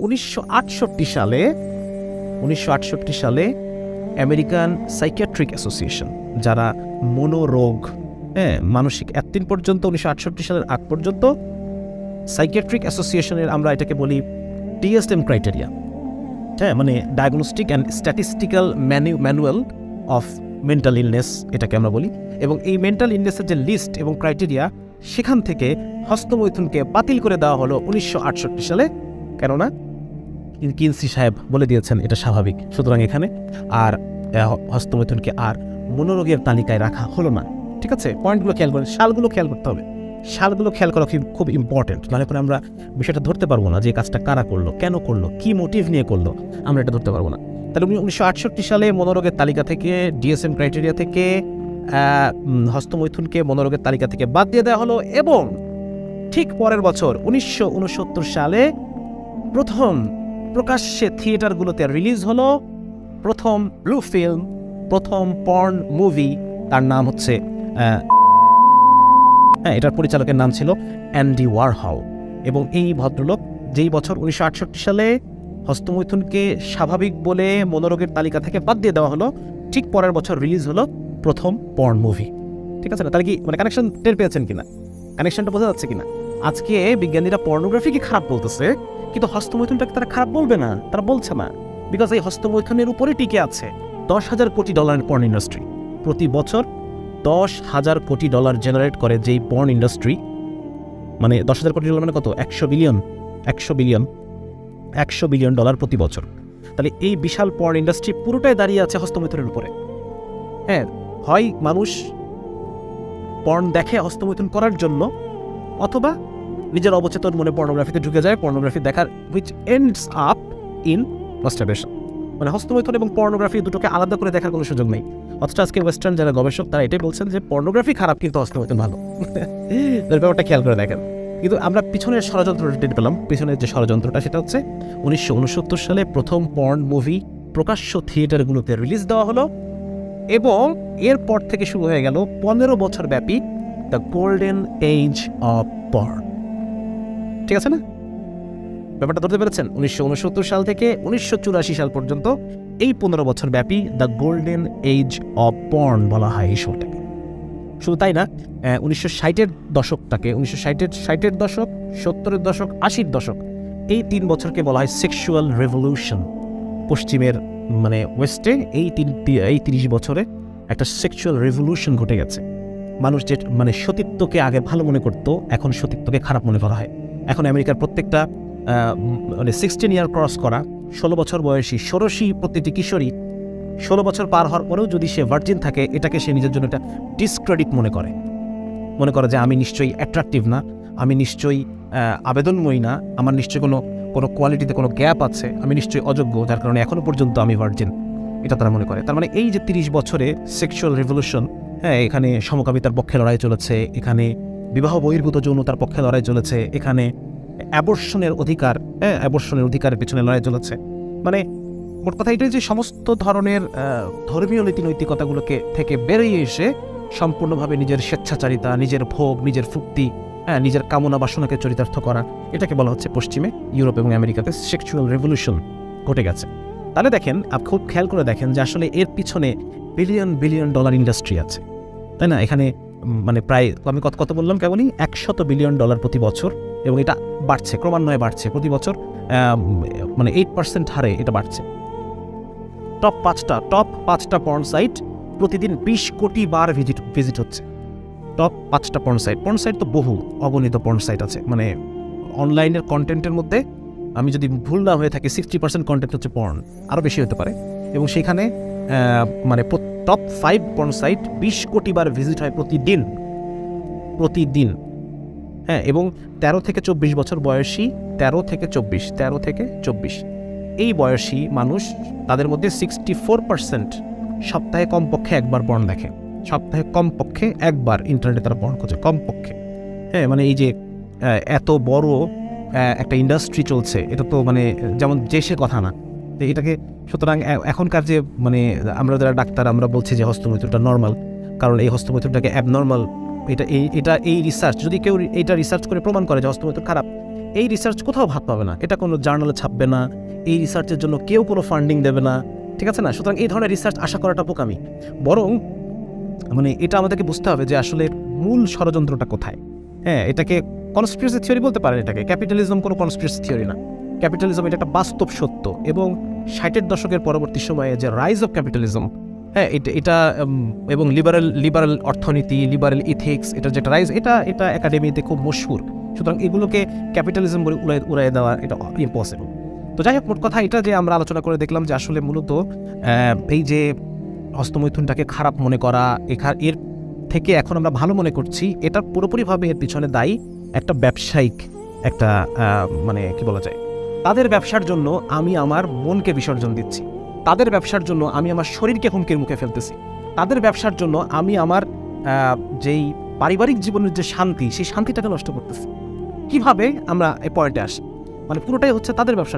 1968 সালে 1968 সালে American psychiatric association, যারা মনোরোগ, মানসিক এতদিন পর্যন্ত 1968 সালের আগ পর্যন্ত সাইকিয়াট্রিক অ্যাসোসিয়েশনের আমরা এটাকে বলি ডিএসএম ক্রাইটেরিয়া, মানে diagnostic and statistical manual of mental illness এটাকে আমরা বলি। এবং এই মেন্টাল ইলনেসের যে লিস্ট এবং ক্রাইটেরিয়া, সেখান থেকে হস্তমৈথুনকে বাতিল করে দেওয়া হলো 1968 সালে, কেননা কিনসি সাহেব বলে দিয়েছেন এটা স্বাভাবিক, সুতরাং এখানে আর হস্তমৈথুনকে আর মনোরোগের তালিকায় রাখা হলো না। ঠিক আছে, পয়েন্টগুলো খেয়াল করেন, সালগুলো খেয়াল করতে হবে, সালগুলো খেয়াল করা খুব ইম্পর্টেন্ট, নাহলে পরে আমরা বিষয়টা ধরতে পারবো না যে কাজটা কারা করলো, কেন করলো, কি মোটিভ নিয়ে করলো, আমরা এটা ধরতে পারবো না। তাহলে 1968 সালে মনোরোগের তালিকা থেকে, ডিএসএম ক্রাইটেরিয়া থেকে হস্তমৈথুনকে মনোরোগের তালিকা থেকে বাদ দিয়ে দেওয়া হলো। এবং ঠিক পরের বছর 1969 সালে প্রথম প্রকাশ্যে থিয়েটারগুলোতে রিলিজ হলো প্রথম ব্লু ফিল্ম, প্রথম পর্ন মুভি, তার নাম হচ্ছে এটার পরিচালকের নাম ছিল অ্যান্ডি ওয়ারহল। এবং এই ভদ্রলোক যেই বছর 1968 সালে হস্তমৈথুনকে স্বাভাবিক বলে মনোরোগের তালিকা থেকে বাদ দিয়ে দেওয়া হলো, ঠিক পরের বছর রিলিজ হলো প্রথম পর্ন মুভি। ঠিক আছে না? তাহলে কি মানে কানেকশন টের পেয়েছেন কিনা, কানেকশনটা বোঝা যাচ্ছে কিনা? আজকে বিজ্ঞানীরা পর্নোগ্রাফিকে খারাপ বলতেছে, কিন্তু হস্তমৈথুনটাকে তারা খারাপ বলবে না, তারা বলছে না, বিকজ এই হস্তমৈথুনের উপরে টিকে আছে $10,000 কোটি পর্ন ইন্ডাস্ট্রি। প্রতি বছর $10,000 কোটি জেনারেট করে যেই পর্ন ইন্ডাস্ট্রি, মানে $10,000 কোটি মানে কত? 100 বিলিয়ন ডলার প্রতি বছর। তাহলে এই বিশাল পর্ন ইন্ডাস্ট্রি পুরোটাই দাঁড়িয়ে আছে হস্তমৈথুনের উপরে। হয় মানুষ পর্ন দেখে হস্তমৈথুন করার জন্য, অথবা নিজের অবচেতন মনে পর্নোগ্রাফিতে ঢুকে যায়, পর্নোগ্রাফি দেখার, which ends up in masturbation. মানে হস্তমৈথুন এবং পর্নোগ্রাফি দুটোকে আলাদা করে দেখার কোনো সুযোগ নেই। অথচ আজকে ওয়েস্টার্ন যারা গবেষক তারা এটাই বলছেন যে পর্নোগ্রাফি খারাপ, কিন্তু হস্তমৈথুন ভালো। ব্যাপারটা খেয়াল করে দেখেন। কিন্তু আমরা পিছনের ষড়যন্ত্রটা টের পেলাম। পিছনের যে ষড়যন্ত্রটা সেটা হচ্ছে 1969 সালে প্রথম পর্ন মুভি প্রকাশ্য থিয়েটারগুলোতে রিলিজ দেওয়া হলো, এবং এরপর থেকে শুরু হয়ে গেল 15 বছর ব্যাপী the golden age of porn. ঠিক আছে না? ব্যাপারটা ধরতে পেরেছেন? 1969 সাল থেকে 1984 সাল পর্যন্ত এই 15 বছর ব্যাপী the golden age of porn বলা হয় এই শোটাকে। শুধু তাই না, 1960-এর দশকটাকে, 1960-এর দশক, 70-এর দশক, 80-র দশক, এই 3 বছরকে বলা হয় সেক্সুয়াল রেভলিউশন। পশ্চিমের মানে ওয়েস্টে এই 30 বছরে একটা সেক্সুয়াল রেভলিউশন ঘটে গেছে। মানুষ যে মানে সতীত্বকে আগে ভালো মনে করতো, এখন সতীত্বকে খারাপ মনে করা হয়। এখন আমেরিকার প্রত্যেকটা মানে 16 ইয়ার ক্রস করা 16 বছর বয়সী ষোড়শী প্রতিটি কিশোরী 16 বছর পার হওয়ার পরেও যদি সে ভার্জিন থাকে, এটাকে সে নিজের জন্য একটা ডিসক্রেডিট মনে করে যে আমি নিশ্চয়ই অ্যাট্রাকটিভ না, আমি নিশ্চয়ই আবেদনময়ী না, আমার নিশ্চয়ই কোনো কোয়ালিটিতে কোনো গ্যাপ আছে, আমি নিশ্চয়ই অযোগ্য, যার কারণে এখনও পর্যন্ত আমি ভার্জিন, এটা তারা মনে করে। তার মানে এই যে 30 বছরে সেক্সুয়াল রেভলিউশন, এখানে সমকামিতার পক্ষে লড়াই চলেছে, এখানে বিবাহ বহির্ভূত যৌনতার পক্ষে লড়াই চলেছে, এখানে অ্যাবর্শনের অধিকারের পেছনে লড়াই চলেছে। মানে মোট কথা এটাই যে সমস্ত ধরনের ধর্মীয় নীতিনৈতিকতাগুলোকে থেকে বেরিয়ে এসে সম্পূর্ণভাবে নিজের স্বেচ্ছাচারিতা, নিজের ভোগ, নিজের ফুক্তি, নিজের কামনা বাসনাকে চরিতার্থ করা, এটাকে বলা হচ্ছে পশ্চিমে, ইউরোপ এবং আমেরিকাতে সেক্সুয়াল রেভলিউশন ঘটে গেছে। তাহলে দেখেন, খুব খেয়াল করে দেখেন যে আসলে এর পিছনে বিলিয়ন ডলার ইন্ডাস্ট্রি আছে, তাই না? এখানে মানে প্রায় আমি কত বললাম, কেবলই $100 বিলিয়ন প্রতি বছর, এবং এটা বাড়ছে, ক্রমান্বয়ে বাড়ছে প্রতি বছর, মানে 8% হারে এটা বাড়ছে। টপ 5টা পর্ন সাইট প্রতিদিন 20 কোটি বার ভিজিট হচ্ছে। টপ 5টা পর্ন সাইট তো বহু অগণিত পর্ন সাইট আছে। মানে অনলাইনের কন্টেন্টের মধ্যে আমি যদি ভুল না হয়ে থাকি 60% কন্টেন্ট হচ্ছে পর্ন, আরও বেশি হতে পারে। এবং সেখানে মানে টপ 5 পর্ন সাইট 20 কোটি বার ভিজিট হয় প্রতিদিন। এবং 13 থেকে 24 বছর বয়সী, 13 থেকে 24 এই বয়সী মানুষ, তাদের মধ্যে 64% সপ্তাহে কমপক্ষে একবার পর্ন দেখে। সপ্তাহে কমপক্ষে একবার ইন্টারনেটে তারা পর্ন খোঁজে, কমপক্ষে। মানে এই যে এত বড় একটা ইন্ডাস্ট্রি চলছে, এটা তো মানে যেমন সে কথা না এটাকে। সুতরাং এখনকার যে মানে আমরা যারা ডাক্তার, আমরা বলছি যে হস্তমৈথুনটা নর্মাল, কারণ এই হস্তমৈথুনটাকে অ্যাবনর্মাল, এই রিসার্চ, যদি কেউ এটা রিসার্চ করে প্রমাণ করে যে হস্তমৈথুন খারাপ, এই রিসার্চ কোথাও ভাত পাবে না, এটা কোনো জার্নালে ছাপবে না, এই রিসার্চের জন্য কেউ কোনো ফান্ডিং দেবে না, ঠিক আছে না? সুতরাং এই ধরনের রিসার্চ আশা করাটা বোকামি। বরং মানে এটা আমাদেরকে বুঝতে হবে যে আসলে মূল ষড়যন্ত্রটা কোথায়। হ্যাঁ, এটাকে কনস্পিরেসি থিওরি বলতে পারেন, এটাকে ক্যাপিটালিজম কোনো কনস্পিরেসি থিওরি না। ক্যাপিটালিজম এটা একটা বাস্তব সত্য, এবং 60-এর দশকের পরবর্তী সময়ে যে রাইজ অফ ক্যাপিটালিজম, হ্যাঁ এটা এবং লিবারেল অর্থনীতি, লিবারেল ইথিক্স, এটা যেটা রাইজ, এটা একাডেমিতে খুব মশহুর। সুতরাং এগুলোকে ক্যাপিটালিজম বলে উড়াই দেওয়া এটা ইম্পসিবল। তো যাই হোক, মোট কথা এটা যে আমরা আলোচনা করে দেখলাম যে আসলে মূলত এই যে হস্তমৈথুনটাকে খারাপ মনে করা, এর থেকে এখন আমরা ভালো মনে করছি, এটা পুরোপুরিভাবে এর পিছনে দায়ী একটা ব্যবসায়িক একটা মানে কি বলা যায়, তাদের ব্যবসার জন্য আমি আমার মনকে বিসর্জন দিচ্ছি, তাদের ব্যবসার জন্য আমি আমার শরীরকে হুমকির মুখে ফেলতেছি, তাদের ব্যবসার জন্য আমি আমার যেই পারিবারিক জীবনের যে শান্তি, সেই শান্তিটাকে নষ্ট করতেছি। কিভাবে আমরা এই পয়েন্টে আসি? মানে পুরোটাই হচ্ছে তাদের ব্যবসার